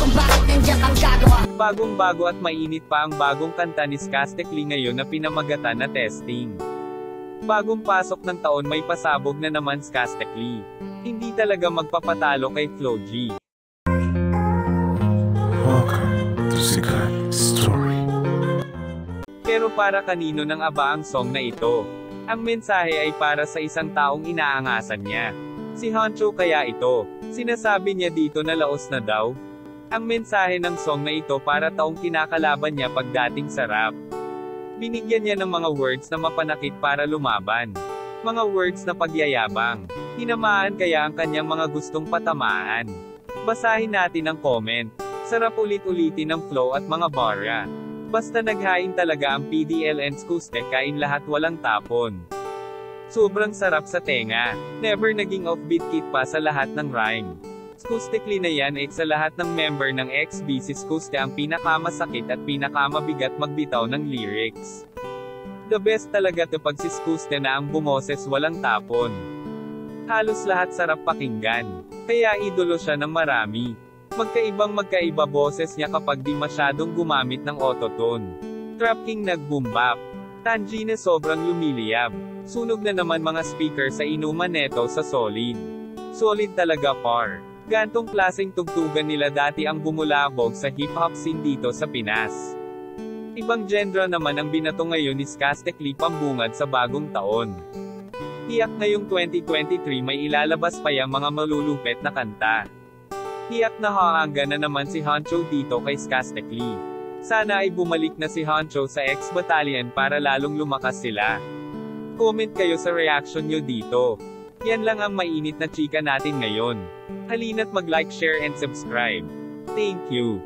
kung bakit nandiyan kang gagawa. Bagong-bago at mainit pa ang bagong kanta ni Skastek Lee ngayon na pinamagatan na Testing. Bagong pasok ng taon may pasabog na naman Skastek Lee. Hindi talaga magpapatalo kay Flo G. Welcome to Sikat Story. Pero para kanino nang aba ang song na ito? Ang mensahe ay para sa isang taong inaangasan niya. Si Honcho kaya ito. Sinasabi niya dito na laos na daw. Ang mensahe ng song na ito para taong kinakalaban niya pagdating sa rap. Binigyan niya ng mga words na mapanakit para lumaban. Mga words na pagyayabang. Tinamaan kaya ang kanyang mga gustong patamaan. Basahin natin ang comment. Sarap ulit-ulitin ng flow at mga barya. Basta naghain talaga ang PDL and Skastek, kain lahat walang tapon. Sobrang sarap sa tenga. Never naging offbeat kit pa sa lahat ng rhyme. Skastek Lee na yan sa lahat ng member ng XB si Skastek ang pinakamasakit at pinakamabigat magbitaw ng lyrics. The best talaga to pag si Skastek na ang bumoses walang tapon. Halos lahat sarap pakinggan. Kaya idolo siya ng marami. Magkaiba boses niya kapag di masyadong gumamit ng autotune. Trap King nag-boom bap. Tanji na sobrang lumiliyab. Sunog na naman mga speaker sa inuman neto sa Solid. Solid talaga par. Gantong klaseng tugtugan nila dati ang bumulabog sa hip-hop scene dito sa Pinas. Ibang genre naman ang binato ngayon ni Skastek Lee pambungad sa bagong taon. Tiyak ngayong 2023 may ilalabas pa yang mga malulupet na kanta. Tiyak na haangga na naman si Honcho dito kay Skastek Lee. Sana ay bumalik na si Honcho sa X-Battalion para lalong lumakas sila. Comment kayo sa reaction nyo dito. Yan lang ang mainit na chika natin ngayon. Halina't mag-like, share and subscribe. Thank you.